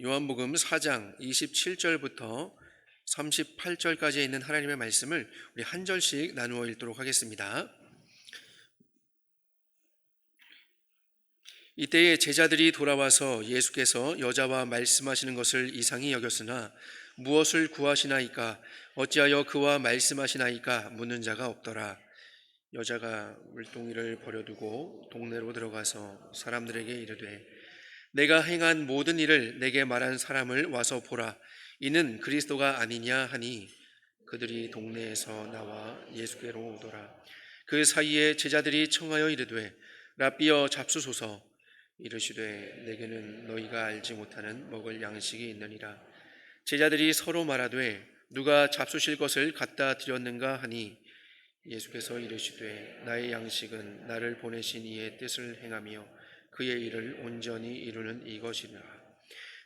요한복음 4장 27절부터 38절까지에 있는 하나님의 말씀을 우리 한 절씩 나누어 읽도록 하겠습니다. 이때에 제자들이 돌아와서 예수께서 여자와 말씀하시는 것을 이상히 여겼으나 무엇을 구하시나이까? 어찌하여 그와 말씀하시나이까? 묻는 자가 없더라. 여자가 물동이를 버려두고 동네로 들어가서 사람들에게 이르되 내가 행한 모든 일을 내게 말한 사람을 와서 보라. 이는 그리스도가 아니냐 하니 그들이 동네에서 나와 예수께로 오더라. 그 사이에 제자들이 청하여 이르되 랍비여 잡수소서. 이르시되 내게는 너희가 알지 못하는 먹을 양식이 있느니라. 제자들이 서로 말하되 누가 잡수실 것을 갖다 드렸는가 하니 예수께서 이르시되 나의 양식은 나를 보내신 이의 뜻을 행하며 그의 일을 온전히 이루는 이것이라.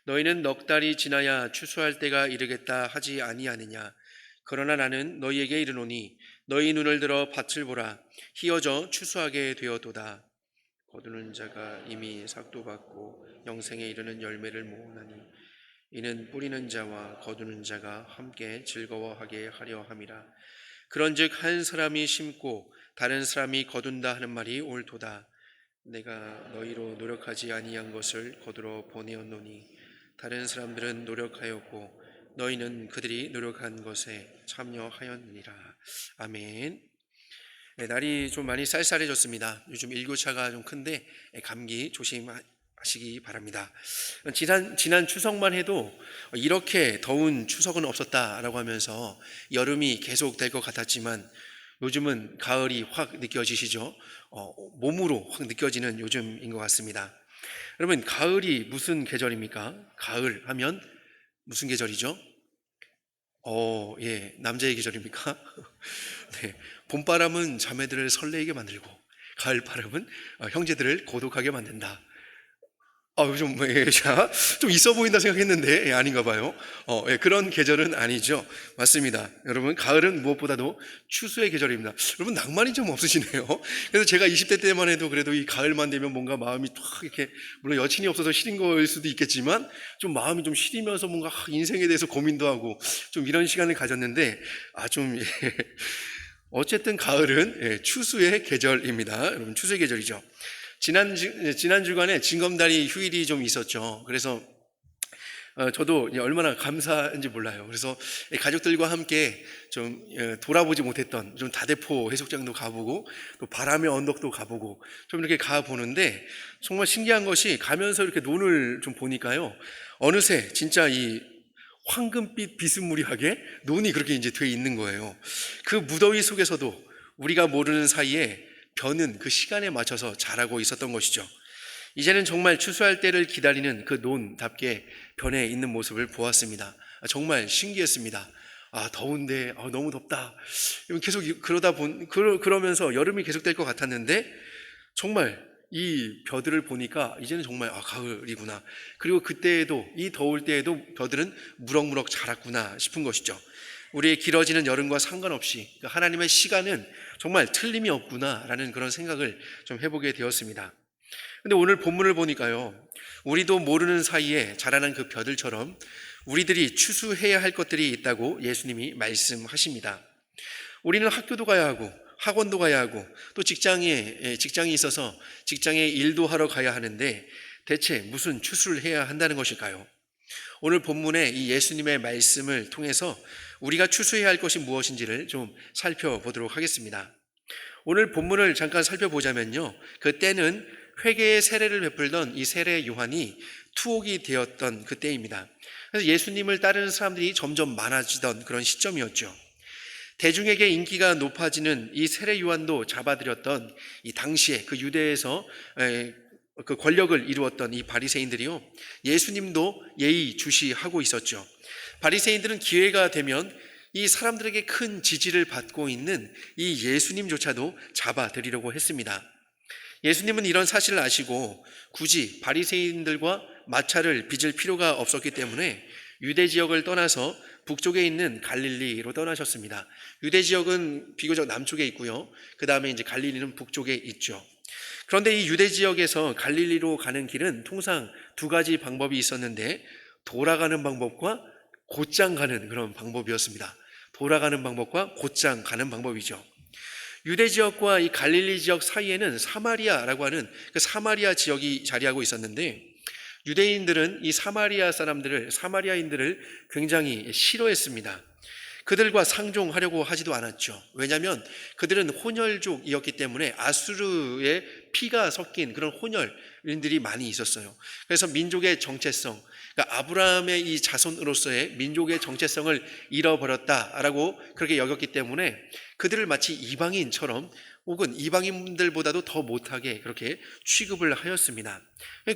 너희는 넉 달이 지나야 추수할 때가 이르겠다 하지 아니하느냐? 그러나 나는 너희에게 이르노니 너희 눈을 들어 밭을 보라. 희어져 추수하게 되어도다. 거두는 자가 이미 삭도 받고 영생에 이르는 열매를 모으나니 이는 뿌리는 자와 거두는 자가 함께 즐거워하게 하려 함이라. 그런즉 한 사람이 심고 다른 사람이 거둔다 하는 말이 옳도다. 내가 너희로 노력하지 아니한 것을 거두러 보내었노니 다른 사람들은 노력하였고 너희는 그들이 노력한 것에 참여하였느니라. 아멘. 네, 날이 좀 많이 쌀쌀해졌습니다. 요즘 일교차가 좀 큰데 감기 조심하시기 바랍니다. 지난 추석만 해도 이렇게 더운 추석은 없었다라고 하면서 여름이 계속될 것 같았지만 요즘은 가을이 확 느껴지시죠? 몸으로 확 느껴지는 요즘인 것 같습니다. 여러분, 가을이 무슨 계절입니까? 가을 하면 무슨 계절이죠? 남자의 계절입니까? 네, 봄바람은 자매들을 설레게 만들고 가을바람은 형제들을 고독하게 만든다. 좀 있어 보인다 생각했는데 아닌가 봐요. 그런 계절은 아니죠. 맞습니다. 여러분, 가을은 무엇보다도 추수의 계절입니다. 여러분, 낭만이 좀 없으시네요. 그래서 제가 20대 때만 해도 그래도 이 가을만 되면 뭔가 마음이 탁 이렇게, 물론 여친이 없어서 시린 거일 수도 있겠지만 좀 마음이 좀 시리면서 뭔가 인생에 대해서 고민도 하고 좀 이런 시간을 가졌는데 어쨌든 가을은 추수의 계절입니다. 여러분, 추수의 계절이죠. 지난 주간에 징검다리 휴일이 좀 있었죠. 그래서 저도 얼마나 감사한지 몰라요. 그래서 가족들과 함께 좀 돌아보지 못했던 좀 다대포 해수욕장도 가보고 또 바람의 언덕도 가보고 좀 이렇게 가보는데 정말 신기한 것이 가면서 이렇게 논을 좀 보니까요. 어느새 진짜 이 황금빛 비스무리하게 논이 그렇게 이제 돼 있는 거예요. 그 무더위 속에서도 우리가 모르는 사이에 벼는 그 시간에 맞춰서 자라고 있었던 것이죠. 이제는 정말 추수할 때를 기다리는 그 논답게 변해 있는 모습을 보았습니다. 정말 신기했습니다. 더운데 너무 덥다. 계속 그러면서 여름이 계속될 것 같았는데 정말 이 벼들을 보니까 이제는 정말 가을이구나. 그리고 그때에도 이 더울 때에도 벼들은 무럭무럭 자랐구나 싶은 것이죠. 우리의 길어지는 여름과 상관없이 하나님의 시간은 정말 틀림이 없구나라는 그런 생각을 좀 해보게 되었습니다. 근데 오늘 본문을 보니까요, 우리도 모르는 사이에 자라난 그 벼들처럼 우리들이 추수해야 할 것들이 있다고 예수님이 말씀하십니다. 우리는 학교도 가야 하고 학원도 가야 하고 또 직장이 있어서 직장에 일도 하러 가야 하는데 대체 무슨 추수를 해야 한다는 것일까요? 오늘 본문의 이 예수님의 말씀을 통해서 우리가 추수해야 할 것이 무엇인지를 좀 살펴보도록 하겠습니다. 오늘 본문을 잠깐 살펴보자면요, 그 때는 회개의 세례를 베풀던 이 세례 요한이 투옥이 되었던 그 때입니다. 그래서 예수님을 따르는 사람들이 점점 많아지던 그런 시점이었죠. 대중에게 인기가 높아지는 이 세례 요한도 잡아들였던 이 당시에 그 유대에서 그 권력을 이루었던 이 바리새인들이요, 예수님도 예의주시하고 있었죠. 바리새인들은 기회가 되면 이 사람들에게 큰 지지를 받고 있는 이 예수님조차도 잡아들이려고 했습니다. 예수님은 이런 사실을 아시고 굳이 바리새인들과 마찰을 빚을 필요가 없었기 때문에 유대 지역을 떠나서 북쪽에 있는 갈릴리로 떠나셨습니다. 유대 지역은 비교적 남쪽에 있고요. 그 다음에 이제 갈릴리는 북쪽에 있죠. 그런데 이 유대 지역에서 갈릴리로 가는 길은 통상 두 가지 방법이 있었는데 돌아가는 방법과 곧장 가는 그런 방법이었습니다. 돌아가는 방법과 곧장 가는 방법이죠. 유대 지역과 이 갈릴리 지역 사이에는 사마리아라고 하는 그 사마리아 지역이 자리하고 있었는데, 유대인들은 이 사마리아인들을 굉장히 싫어했습니다. 그들과 상종하려고 하지도 않았죠. 왜냐하면 그들은 혼혈족이었기 때문에 아수르의 피가 섞인 그런 혼혈인들이 많이 있었어요. 그래서 민족의 정체성, 그러니까 아브라함의 이 자손으로서의 민족의 정체성을 잃어버렸다라고 그렇게 여겼기 때문에 그들을 마치 이방인처럼 혹은 이방인들보다도 더 못하게 그렇게 취급을 하였습니다.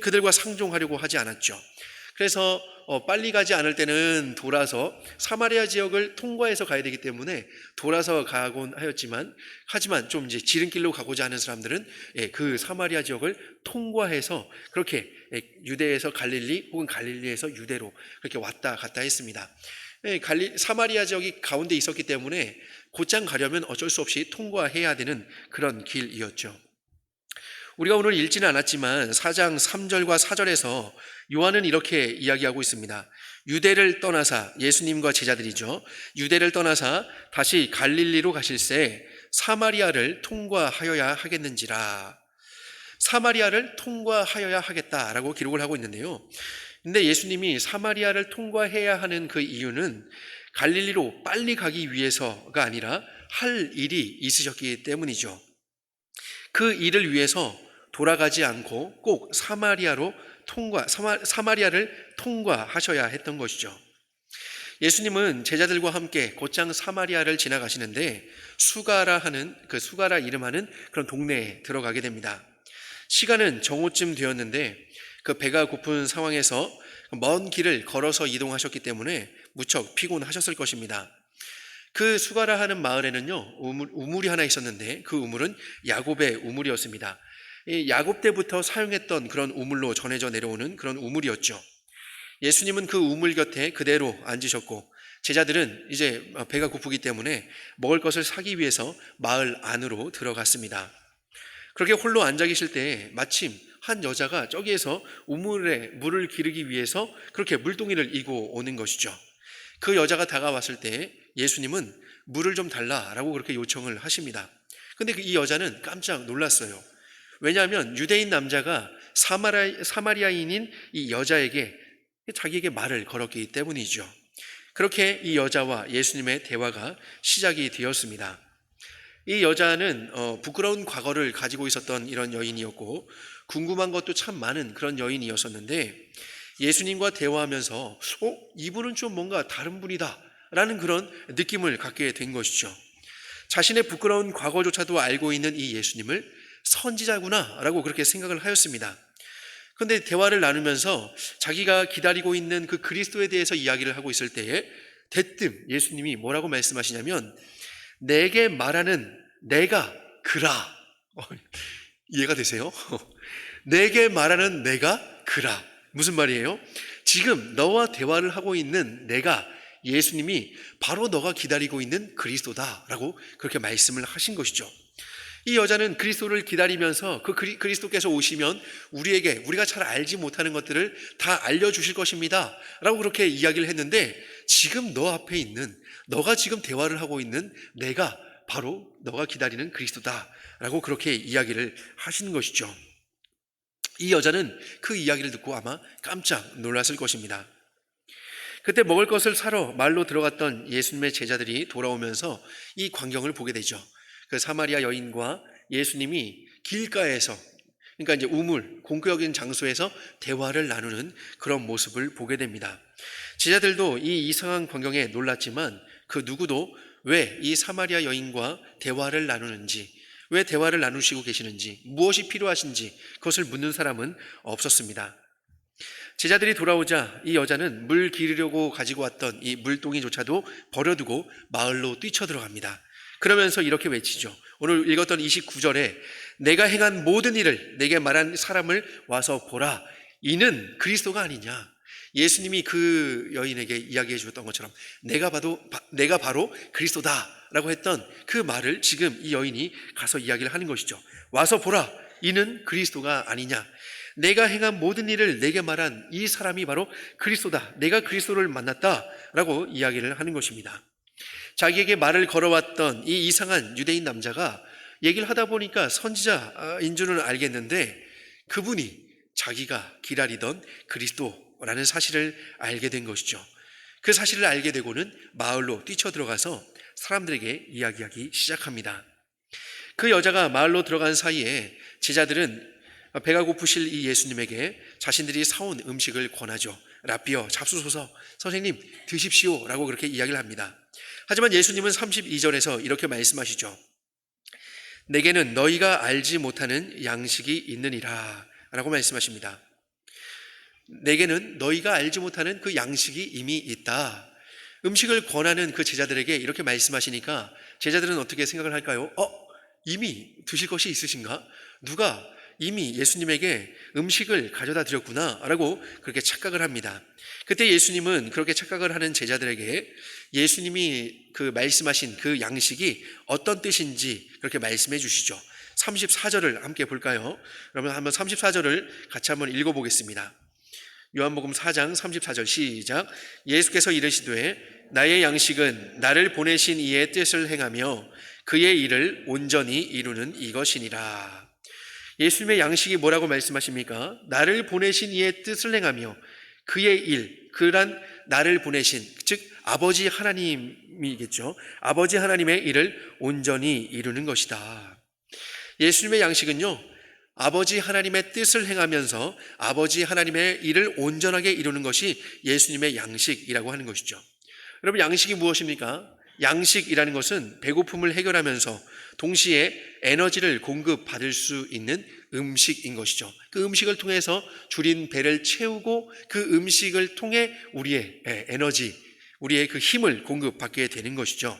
그들과 상종하려고 하지 않았죠. 그래서 빨리 가지 않을 때는 돌아서 사마리아 지역을 통과해서 가야 되기 때문에 돌아서 가곤 하지만 좀 이제 지름길로 가고자 하는 사람들은 그 사마리아 지역을 통과해서 그렇게 유대에서 갈릴리 혹은 갈릴리에서 유대로 그렇게 왔다 갔다 했습니다. 사마리아 지역이 가운데 있었기 때문에 곧장 가려면 어쩔 수 없이 통과해야 되는 그런 길이었죠. 우리가 오늘 읽지는 않았지만 4장 3절과 4절에서 요한은 이렇게 이야기하고 있습니다. 유대를 떠나사, 예수님과 제자들이죠, 유대를 떠나사 다시 갈릴리로 가실새 사마리아를 통과하여야 하겠는지라. 사마리아를 통과하여야 하겠다라고 기록을 하고 있는데요, 근데 예수님이 사마리아를 통과해야 하는 그 이유는 갈릴리로 빨리 가기 위해서가 아니라 할 일이 있으셨기 때문이죠. 그 일을 위해서 돌아가지 않고 꼭 사마리아를 통과하셔야 했던 것이죠. 예수님은 제자들과 함께 곧장 사마리아를 지나가시는데 수가라 이름하는 그런 동네에 들어가게 됩니다. 시간은 정오쯤 되었는데 그 배가 고픈 상황에서 먼 길을 걸어서 이동하셨기 때문에 무척 피곤하셨을 것입니다. 그 수가라 하는 마을에는요, 우물이 하나 있었는데 그 우물은 야곱의 우물이었습니다. 야곱 때부터 사용했던 그런 우물로 전해져 내려오는 그런 우물이었죠. 예수님은 그 우물 곁에 그대로 앉으셨고, 제자들은 이제 배가 고프기 때문에 먹을 것을 사기 위해서 마을 안으로 들어갔습니다. 그렇게 홀로 앉아 계실 때 마침 한 여자가 저기에서 우물에 물을 기르기 위해서 그렇게 물동이를 이고 오는 것이죠. 그 여자가 다가왔을 때 예수님은 물을 좀 달라라고 그렇게 요청을 하십니다. 근데 이 여자는 깜짝 놀랐어요. 왜냐하면 유대인 남자가 사마리아인인 이 여자에게 자기에게 말을 걸었기 때문이죠. 그렇게 이 여자와 예수님의 대화가 시작이 되었습니다. 이 여자는 부끄러운 과거를 가지고 있었던 이런 여인이었고 궁금한 것도 참 많은 그런 여인이었었는데, 예수님과 대화하면서 이분은 좀 뭔가 다른 분이다 라는 그런 느낌을 갖게 된 것이죠. 자신의 부끄러운 과거조차도 알고 있는 이 예수님을 선지자구나 라고 그렇게 생각을 하였습니다. 그런데 대화를 나누면서 자기가 기다리고 있는 그 그리스도에 대해서 이야기를 하고 있을 때에 대뜸 예수님이 뭐라고 말씀하시냐면, 내게 말하는 내가 그라. 이해가 되세요? 내게 말하는 내가 그라. 무슨 말이에요? 지금 너와 대화를 하고 있는 내가, 예수님이 바로 너가 기다리고 있는 그리스도다라고 그렇게 말씀을 하신 것이죠. 이 여자는 그리스도를 기다리면서 그 그리스도께서 오시면 우리가 잘 알지 못하는 것들을 다 알려주실 것입니다 라고 그렇게 이야기를 했는데, 지금 너 앞에 있는, 너가 지금 대화를 하고 있는 내가 바로 너가 기다리는 그리스도다 라고 그렇게 이야기를 하시는 것이죠. 이 여자는 그 이야기를 듣고 아마 깜짝 놀랐을 것입니다. 그때 먹을 것을 사러 말로 들어갔던 예수님의 제자들이 돌아오면서 이 광경을 보게 되죠. 그 사마리아 여인과 예수님이 길가에서, 그러니까 이제 우물, 공격인 장소에서 대화를 나누는 그런 모습을 보게 됩니다. 제자들도 이 이상한 광경에 놀랐지만 그 누구도 왜 이 사마리아 여인과 대화를 나누는지, 왜 대화를 나누시고 계시는지, 무엇이 필요하신지 그것을 묻는 사람은 없었습니다. 제자들이 돌아오자 이 여자는 물 기르려고 가지고 왔던 이 물동이조차도 버려두고 마을로 뛰쳐들어갑니다. 그러면서 이렇게 외치죠. 오늘 읽었던 29절에 내가 행한 모든 일을 내게 말한 사람을 와서 보라. 이는 그리스도가 아니냐. 예수님이 그 여인에게 이야기해 주었던 것처럼 내가 바로 그리스도다라고 했던 그 말을 지금 이 여인이 가서 이야기를 하는 것이죠. 와서 보라. 이는 그리스도가 아니냐. 내가 행한 모든 일을 내게 말한 이 사람이 바로 그리스도다. 내가 그리스도를 만났다라고 이야기를 하는 것입니다. 자기에게 말을 걸어왔던 이 이상한 유대인 남자가 얘기를 하다 보니까 선지자인 줄은 알겠는데 그분이 자기가 기다리던 그리스도라는 사실을 알게 된 것이죠. 그 사실을 알게 되고는 마을로 뛰쳐들어가서 사람들에게 이야기하기 시작합니다. 그 여자가 마을로 들어간 사이에 제자들은 배가 고프실 이 예수님에게 자신들이 사온 음식을 권하죠. 라삐어, 잡수소서, 선생님 드십시오 라고 그렇게 이야기를 합니다. 하지만 예수님은 32절에서 이렇게 말씀하시죠. 내게는 너희가 알지 못하는 양식이 있느니라 라고 말씀하십니다. 내게는 너희가 알지 못하는 그 양식이 이미 있다. 음식을 권하는 그 제자들에게 이렇게 말씀하시니까 제자들은 어떻게 생각을 할까요? 이미 드실 것이 있으신가? 누가 이미 예수님에게 음식을 가져다 드렸구나 라고 그렇게 착각을 합니다. 그때 예수님은 그렇게 착각을 하는 제자들에게 예수님이 그 말씀하신 그 양식이 어떤 뜻인지 그렇게 말씀해 주시죠. 34절을 함께 볼까요? 그러면 한번 34절을 같이 한번 읽어보겠습니다. 요한복음 4장 34절 시작. 예수께서 이르시되 나의 양식은 나를 보내신 이의 뜻을 행하며 그의 일을 온전히 이루는 이것이니라. 예수님의 양식이 뭐라고 말씀하십니까? 나를 보내신 이의 뜻을 행하며 그의 일, 그란 나를 보내신, 즉 아버지 하나님이겠죠. 아버지 하나님의 일을 온전히 이루는 것이다. 예수님의 양식은요, 아버지 하나님의 뜻을 행하면서 아버지 하나님의 일을 온전하게 이루는 것이 예수님의 양식이라고 하는 것이죠. 여러분, 양식이 무엇입니까? 양식이라는 것은 배고픔을 해결하면서 동시에 에너지를 공급받을 수 있는 음식인 것이죠. 그 음식을 통해서 줄인 배를 채우고 그 음식을 통해 우리의 에너지, 우리의 그 힘을 공급받게 되는 것이죠.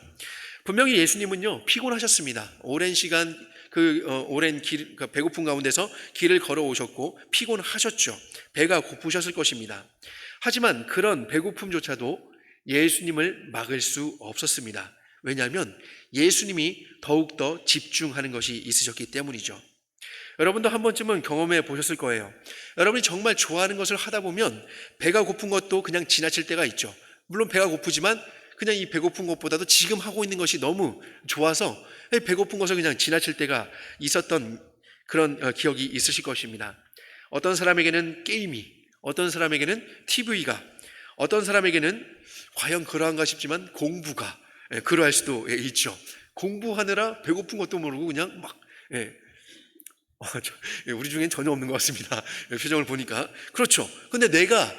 분명히 예수님은요, 피곤하셨습니다. 오랜 시간 오랜 배고픔 가운데서 길을 걸어오셨고 피곤하셨죠. 배가 고프셨을 것입니다. 하지만 그런 배고픔조차도 예수님을 막을 수 없었습니다. 왜냐하면 예수님이 더욱더 집중하는 것이 있으셨기 때문이죠. 여러분도 한 번쯤은 경험해 보셨을 거예요. 여러분이 정말 좋아하는 것을 하다 보면 배가 고픈 것도 그냥 지나칠 때가 있죠. 물론 배가 고프지만 그냥 이 배고픈 것보다도 지금 하고 있는 것이 너무 좋아서 배고픈 것을 그냥 지나칠 때가 있었던 그런 기억이 있으실 것입니다. 어떤 사람에게는 게임이, 어떤 사람에게는 TV가, 어떤 사람에게는 과연 그러한가 싶지만 공부가 그러할 수도 있죠. 공부하느라 배고픈 것도 모르고 그냥 막 우리 중엔 전혀 없는 것 같습니다. 표정을 보니까. 그렇죠. 근데 내가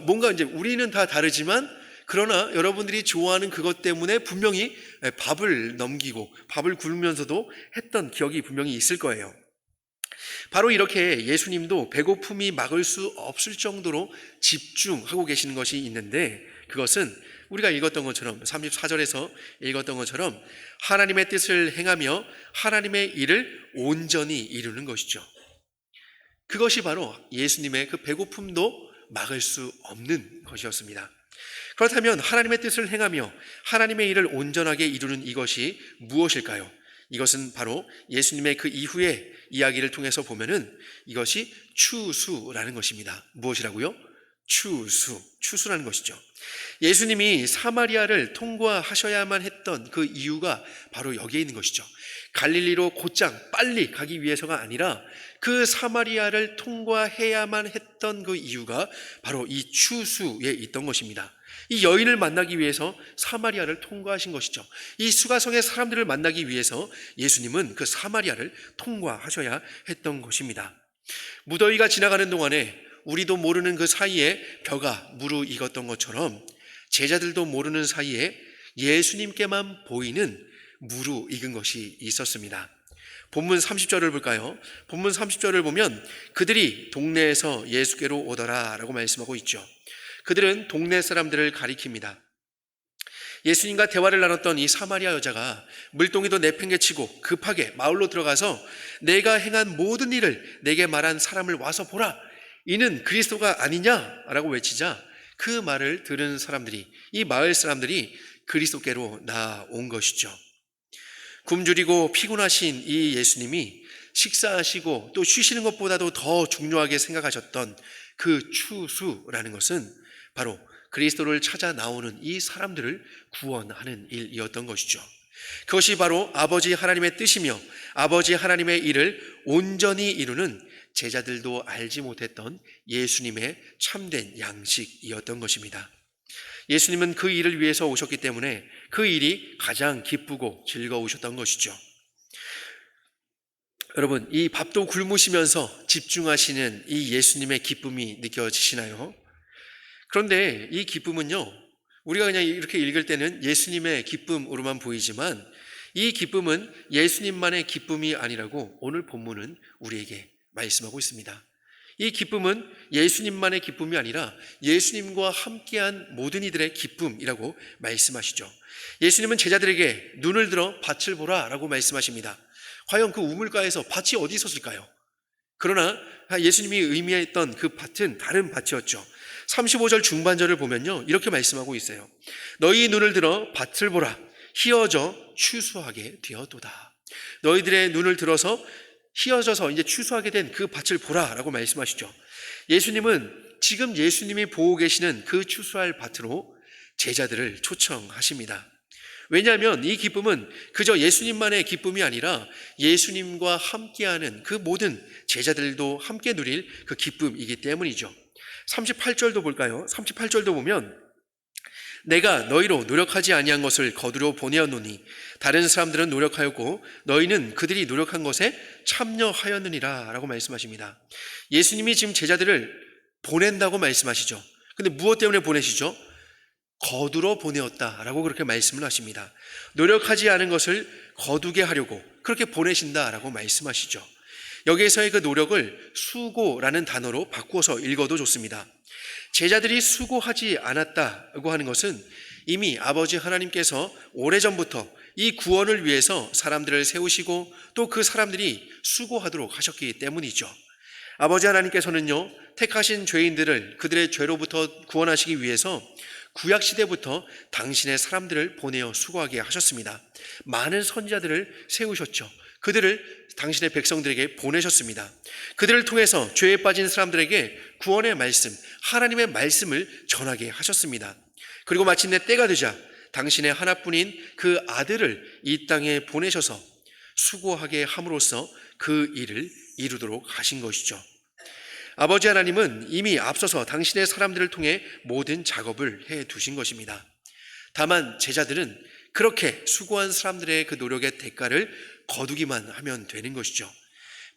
뭔가 이제 우리는 다 다르지만 그러나 여러분들이 좋아하는 그것 때문에 분명히 밥을 넘기고 밥을 굶으면서도 했던 기억이 분명히 있을 거예요. 바로 이렇게 예수님도 배고픔이 막을 수 없을 정도로 집중하고 계시는 것이 있는데 그것은 우리가 읽었던 것처럼 34절에서 읽었던 것처럼 하나님의 뜻을 행하며 하나님의 일을 온전히 이루는 것이죠. 그것이 바로 예수님의 그 배고픔도 막을 수 없는 것이었습니다. 그렇다면 하나님의 뜻을 행하며 하나님의 일을 온전하게 이루는 이것이 무엇일까요? 이것은 바로 예수님의 그 이후의 이야기를 통해서 보면은 이것이 추수라는 것입니다. 무엇이라고요? 추수라는 것이죠. 예수님이 사마리아를 통과하셔야만 했던 그 이유가 바로 여기에 있는 것이죠. 갈릴리로 곧장 빨리 가기 위해서가 아니라 그 사마리아를 통과해야만 했던 그 이유가 바로 이 추수에 있던 것입니다. 이 여인을 만나기 위해서 사마리아를 통과하신 것이죠. 이 수가성의 사람들을 만나기 위해서 예수님은 그 사마리아를 통과하셔야 했던 것입니다. 무더위가 지나가는 동안에 우리도 모르는 그 사이에 벼가 무르익었던 것처럼 제자들도 모르는 사이에 예수님께만 보이는 무르익은 것이 있었습니다. 본문 30절을 볼까요? 본문 30절을 보면 그들이 동네에서 예수께로 오더라 라고 말씀하고 있죠. 그들은 동네 사람들을 가리킵니다. 예수님과 대화를 나눴던 이 사마리아 여자가 물동이도 내팽개치고 급하게 마을로 들어가서 내가 행한 모든 일을 내게 말한 사람을 와서 보라. 이는 그리스도가 아니냐라고 외치자 그 말을 들은 사람들이, 이 마을 사람들이 그리스도께로 나온 것이죠. 굶주리고 피곤하신 이 예수님이 식사하시고 또 쉬시는 것보다도 더 중요하게 생각하셨던 그 추수라는 것은 바로 그리스도를 찾아 나오는 이 사람들을 구원하는 일이었던 것이죠. 그것이 바로 아버지 하나님의 뜻이며 아버지 하나님의 일을 온전히 이루는 제자들도 알지 못했던 예수님의 참된 양식이었던 것입니다. 예수님은 그 일을 위해서 오셨기 때문에 그 일이 가장 기쁘고 즐거우셨던 것이죠. 여러분, 이 밥도 굶으시면서 집중하시는 이 예수님의 기쁨이 느껴지시나요? 그런데 이 기쁨은요, 우리가 그냥 이렇게 읽을 때는 예수님의 기쁨으로만 보이지만 이 기쁨은 예수님만의 기쁨이 아니라고 오늘 본문은 우리에게 말씀하고 있습니다. 이 기쁨은 예수님만의 기쁨이 아니라 예수님과 함께한 모든 이들의 기쁨이라고 말씀하시죠. 예수님은 제자들에게 눈을 들어 밭을 보라 라고 말씀하십니다. 과연 그 우물가에서 밭이 어디 있었을까요? 그러나 예수님이 의미했던 그 밭은 다른 밭이었죠. 35절 중반절을 보면요, 이렇게 말씀하고 있어요. 너희 눈을 들어 밭을 보라. 휘어져 추수하게 되었도다. 너희들의 눈을 들어서 휘어져서 이제 추수하게 된 그 밭을 보라 라고 말씀하시죠. 예수님은 지금 예수님이 보고 계시는 그 추수할 밭으로 제자들을 초청하십니다. 왜냐하면 이 기쁨은 그저 예수님만의 기쁨이 아니라 예수님과 함께하는 그 모든 제자들도 함께 누릴 그 기쁨이기 때문이죠. 38절도 볼까요? 38절도 보면 내가 너희로 노력하지 아니한 것을 거두려 보내었노니 다른 사람들은 노력하였고 너희는 그들이 노력한 것에 참여하였느니라 라고 말씀하십니다. 예수님이 지금 제자들을 보낸다고 말씀하시죠. 근데 무엇 때문에 보내시죠? 거두러 보내었다라고 그렇게 말씀을 하십니다. 노력하지 않은 것을 거두게 하려고 그렇게 보내신다라고 말씀하시죠. 여기에서의 그 노력을 수고라는 단어로 바꾸어서 읽어도 좋습니다. 제자들이 수고하지 않았다고 하는 것은 이미 아버지 하나님께서 오래전부터 이 구원을 위해서 사람들을 세우시고 또 그 사람들이 수고하도록 하셨기 때문이죠. 아버지 하나님께서는요, 택하신 죄인들을 그들의 죄로부터 구원하시기 위해서 구약시대부터 당신의 사람들을 보내어 수고하게 하셨습니다. 많은 선지자들을 세우셨죠. 그들을 당신의 백성들에게 보내셨습니다. 그들을 통해서 죄에 빠진 사람들에게 구원의 말씀, 하나님의 말씀을 전하게 하셨습니다. 그리고 마침내 때가 되자 당신의 하나뿐인 그 아들을 이 땅에 보내셔서 수고하게 함으로써 그 일을 이루도록 하신 것이죠. 아버지 하나님은 이미 앞서서 당신의 사람들을 통해 모든 작업을 해 두신 것입니다. 다만 제자들은 그렇게 수고한 사람들의 그 노력의 대가를 거두기만 하면 되는 것이죠.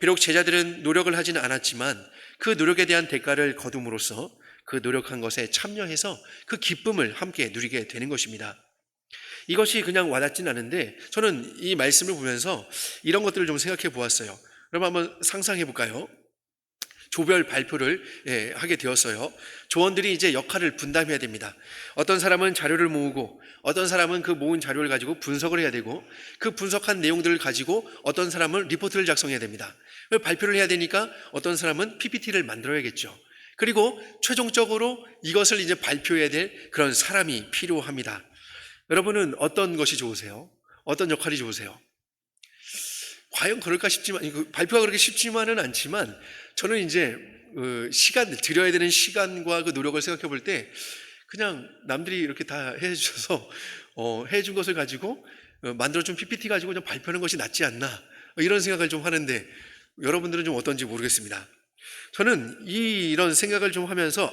비록 제자들은 노력을 하지는 않았지만 그 노력에 대한 대가를 거둠으로써 그 노력한 것에 참여해서 그 기쁨을 함께 누리게 되는 것입니다. 이것이 그냥 와닿진 않은데 저는 이 말씀을 보면서 이런 것들을 좀 생각해 보았어요. 여러분 한번 상상해 볼까요? 조별 발표를 하게 되었어요. 조원들이 이제 역할을 분담해야 됩니다. 어떤 사람은 자료를 모으고 어떤 사람은 그 모은 자료를 가지고 분석을 해야 되고 그 분석한 내용들을 가지고 어떤 사람은 리포트를 작성해야 됩니다. 발표를 해야 되니까 어떤 사람은 PPT를 만들어야겠죠. 그리고 최종적으로 이것을 이제 발표해야 될 그런 사람이 필요합니다. 여러분은 어떤 것이 좋으세요? 어떤 역할이 좋으세요? 과연 그럴까 싶지만, 발표가 그렇게 쉽지만은 않지만, 저는 이제, 들여야 되는 시간과 그 노력을 생각해 볼 때, 그냥 남들이 이렇게 다 해주셔서, 해준 것을 가지고, 만들어준 PPT 가지고 그냥 발표하는 것이 낫지 않나, 이런 생각을 좀 하는데, 여러분들은 좀 어떤지 모르겠습니다. 저는 이런 생각을 좀 하면서,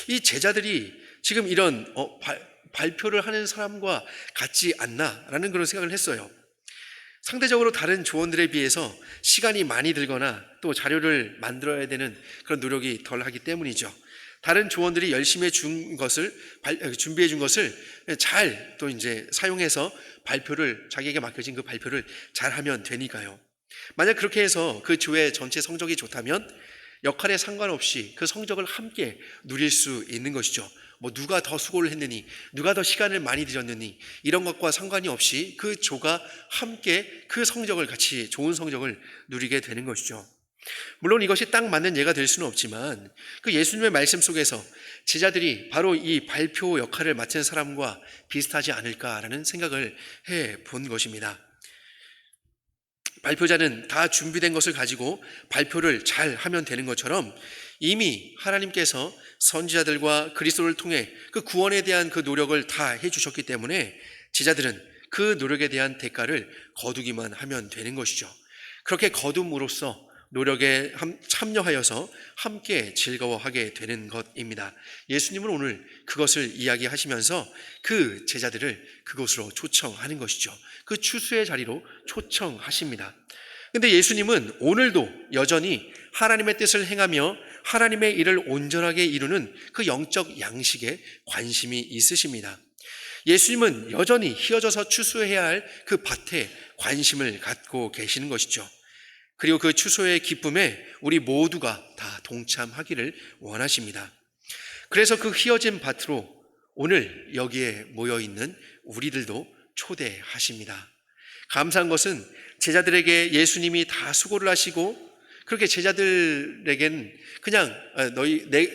이 제자들이 지금 이런, 발표를 하는 사람과 같지 않나라는 그런 생각을 했어요. 상대적으로 다른 조원들에 비해서 시간이 많이 들거나 또 자료를 만들어야 되는 그런 노력이 덜 하기 때문이죠. 다른 조원들이 열심히 준비해 준 것을 잘 또 이제 사용해서 자기에게 맡겨진 그 발표를 잘 하면 되니까요. 만약 그렇게 해서 그 조의 전체 성적이 좋다면 역할에 상관없이 그 성적을 함께 누릴 수 있는 것이죠. 누가 더 수고를 했느니, 누가 더 시간을 많이 들였느니, 이런 것과 상관이 없이 그 조가 함께 그 성적을 같이 좋은 성적을 누리게 되는 것이죠. 물론 이것이 딱 맞는 예가 될 수는 없지만 그 예수님의 말씀 속에서 제자들이 바로 이 발표 역할을 맡은 사람과 비슷하지 않을까라는 생각을 해 본 것입니다. 발표자는 다 준비된 것을 가지고 발표를 잘 하면 되는 것처럼 이미 하나님께서 선지자들과 그리스도를 통해 그 구원에 대한 그 노력을 다 해주셨기 때문에 제자들은 그 노력에 대한 대가를 거두기만 하면 되는 것이죠. 그렇게 거둠으로써 노력에 참여하여서 함께 즐거워하게 되는 것입니다. 예수님은 오늘 그것을 이야기하시면서 그 제자들을 그곳으로 초청하는 것이죠. 그 추수의 자리로 초청하십니다. 근데 예수님은 오늘도 여전히 하나님의 뜻을 행하며 하나님의 일을 온전하게 이루는 그 영적 양식에 관심이 있으십니다. 예수님은 여전히 휘어져서 추수해야 할 그 밭에 관심을 갖고 계시는 것이죠. 그리고 그 추수의 기쁨에 우리 모두가 다 동참하기를 원하십니다. 그래서 그 휘어진 밭으로 오늘 여기에 모여있는 우리들도 초대하십니다. 감사한 것은 제자들에게 예수님이 다 수고를 하시고 그렇게 제자들에겐 그냥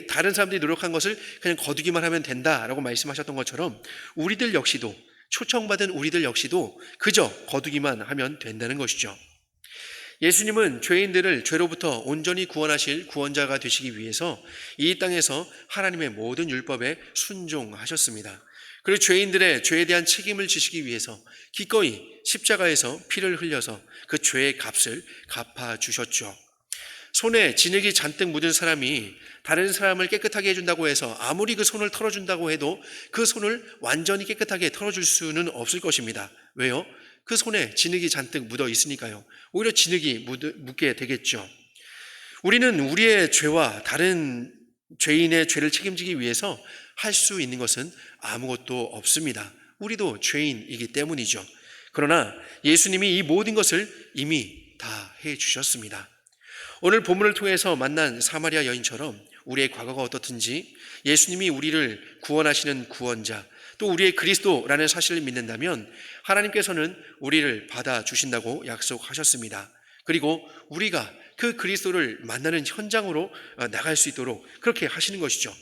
다른 사람들이 노력한 것을 그냥 거두기만 하면 된다라고 말씀하셨던 것처럼 우리들 역시도, 초청받은 우리들 역시도 그저 거두기만 하면 된다는 것이죠. 예수님은 죄인들을 죄로부터 온전히 구원하실 구원자가 되시기 위해서 이 땅에서 하나님의 모든 율법에 순종하셨습니다. 그리고 죄인들의 죄에 대한 책임을 지시기 위해서 기꺼이 십자가에서 피를 흘려서 그 죄의 값을 갚아주셨죠. 손에 진흙이 잔뜩 묻은 사람이 다른 사람을 깨끗하게 해준다고 해서 아무리 그 손을 털어준다고 해도 그 손을 완전히 깨끗하게 털어줄 수는 없을 것입니다. 왜요? 그 손에 진흙이 잔뜩 묻어 있으니까요. 오히려 진흙이 묻게 되겠죠. 우리는 우리의 죄와 다른 죄인의 죄를 책임지기 위해서 할 수 있는 것은 아무것도 없습니다. 우리도 죄인이기 때문이죠. 그러나 예수님이 이 모든 것을 이미 다 해주셨습니다. 오늘 본문을 통해서 만난 사마리아 여인처럼 우리의 과거가 어떻든지 예수님이 우리를 구원하시는 구원자, 또 우리의 그리스도라는 사실을 믿는다면 하나님께서는 우리를 받아주신다고 약속하셨습니다. 그리고 우리가 그 그리스도를 만나는 현장으로 나갈 수 있도록 그렇게 하시는 것이죠.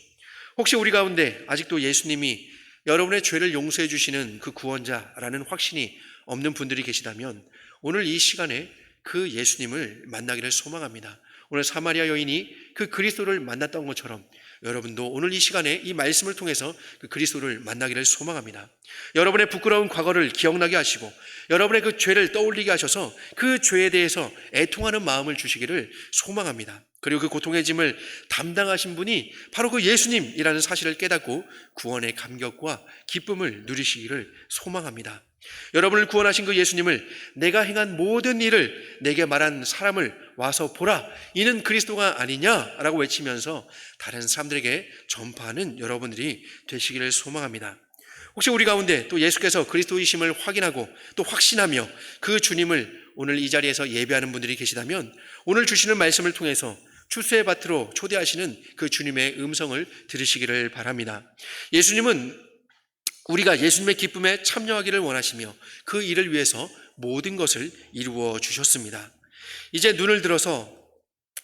혹시 우리 가운데 아직도 예수님이 여러분의 죄를 용서해 주시는 그 구원자라는 확신이 없는 분들이 계시다면 오늘 이 시간에 그 예수님을 만나기를 소망합니다. 오늘 사마리아 여인이 그 그리스도를 만났던 것처럼 여러분도 오늘 이 시간에 이 말씀을 통해서 그 그리스도를 만나기를 소망합니다. 여러분의 부끄러운 과거를 기억나게 하시고 여러분의 그 죄를 떠올리게 하셔서 그 죄에 대해서 애통하는 마음을 주시기를 소망합니다. 그리고 그 고통의 짐을 담당하신 분이 바로 그 예수님이라는 사실을 깨닫고 구원의 감격과 기쁨을 누리시기를 소망합니다. 여러분을 구원하신 그 예수님을 내가 행한 모든 일을 내게 말한 사람을 와서 보라, 이는 그리스도가 아니냐라고 외치면서 다른 사람들에게 전파하는 여러분들이 되시기를 소망합니다. 혹시 우리 가운데 또 예수께서 그리스도이심을 확인하고 또 확신하며 그 주님을 오늘 이 자리에서 예배하는 분들이 계시다면 오늘 주시는 말씀을 통해서 추수의 밭으로 초대하시는 그 주님의 음성을 들으시기를 바랍니다. 예수님은 우리가 예수님의 기쁨에 참여하기를 원하시며 그 일을 위해서 모든 것을 이루어 주셨습니다. 이제 눈을 들어서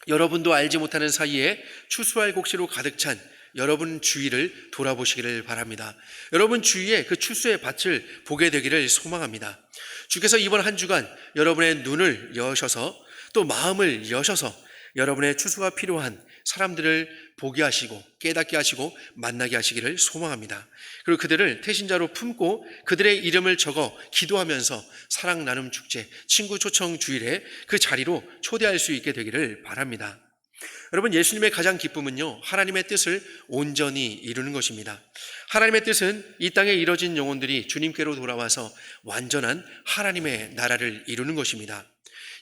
여러분도 알지 못하는 사이에 추수할 곡시로 가득 찬 여러분 주위를 돌아보시기를 바랍니다. 여러분 주위에 그 추수의 밭을 보게 되기를 소망합니다. 주께서 이번 한 주간 여러분의 눈을 여셔서 또 마음을 여셔서 여러분의 추수가 필요한 사람들을 보게 하시고 깨닫게 하시고 만나게 하시기를 소망합니다. 그리고 그들을 태신자로 품고 그들의 이름을 적어 기도하면서 사랑 나눔 축제, 친구 초청 주일에 그 자리로 초대할 수 있게 되기를 바랍니다. 여러분, 예수님의 가장 기쁨은요, 하나님의 뜻을 온전히 이루는 것입니다. 하나님의 뜻은 이 땅에 이뤄진 영혼들이 주님께로 돌아와서 완전한 하나님의 나라를 이루는 것입니다.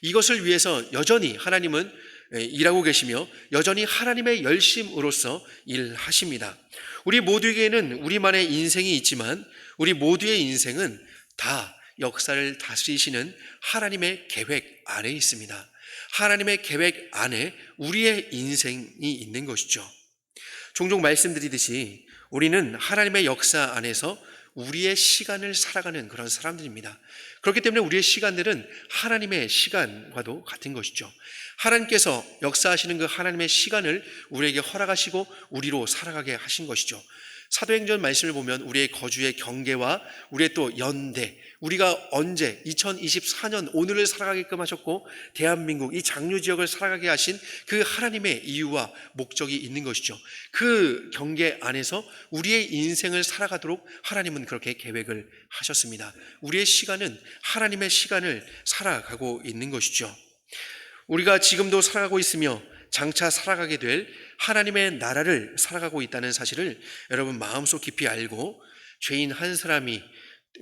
이것을 위해서 여전히 하나님은 일하고 계시며 여전히 하나님의 열심으로서 일하십니다. 우리 모두에게는 우리만의 인생이 있지만 우리 모두의 인생은 다 역사를 다스리시는 하나님의 계획 안에 있습니다. 하나님의 계획 안에 우리의 인생이 있는 것이죠. 종종 말씀드리듯이 우리는 하나님의 역사 안에서 우리의 시간을 살아가는 그런 사람들입니다. 그렇기 때문에 우리의 시간들은 하나님의 시간과도 같은 것이죠. 하나님께서 역사하시는 그 하나님의 시간을 우리에게 허락하시고 우리로 살아가게 하신 것이죠. 사도행전 말씀을 보면 우리의 거주의 경계와 우리의 또 연대, 우리가 언제 2024년 오늘을 살아가게끔 하셨고 대한민국 이 장류 지역을 살아가게 하신 그 하나님의 이유와 목적이 있는 것이죠. 그 경계 안에서 우리의 인생을 살아가도록 하나님은 그렇게 계획을 하셨습니다. 우리의 시간은 하나님의 시간을 살아가고 있는 것이죠. 우리가 지금도 살아가고 있으며 장차 살아가게 될 하나님의 나라를 살아가고 있다는 사실을 여러분 마음속 깊이 알고 죄인 한 사람이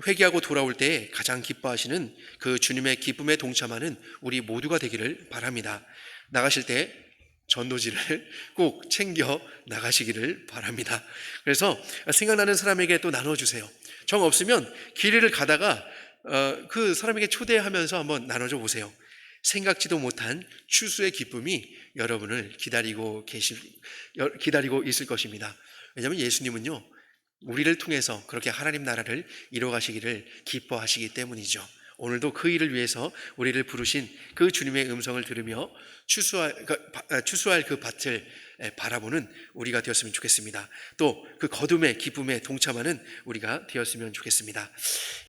회개하고 돌아올 때 가장 기뻐하시는 그 주님의 기쁨에 동참하는 우리 모두가 되기를 바랍니다. 나가실 때 전도지를 꼭 챙겨 나가시기를 바랍니다. 그래서 생각나는 사람에게 또 나눠주세요. 정 없으면 길을 가다가 그 사람에게 초대하면서 한번 나눠줘 보세요. 생각지도 못한 추수의 기쁨이 여러분을 기다리고 있을 것입니다. 왜냐하면 예수님은요, 우리를 통해서 그렇게 하나님 나라를 이뤄가시기를 기뻐하시기 때문이죠. 오늘도 그 일을 위해서 우리를 부르신 그 주님의 음성을 들으며 추수할 그 밭을 바라보는 우리가 되었으면 좋겠습니다. 또 그 거둠의 기쁨에 동참하는 우리가 되었으면 좋겠습니다.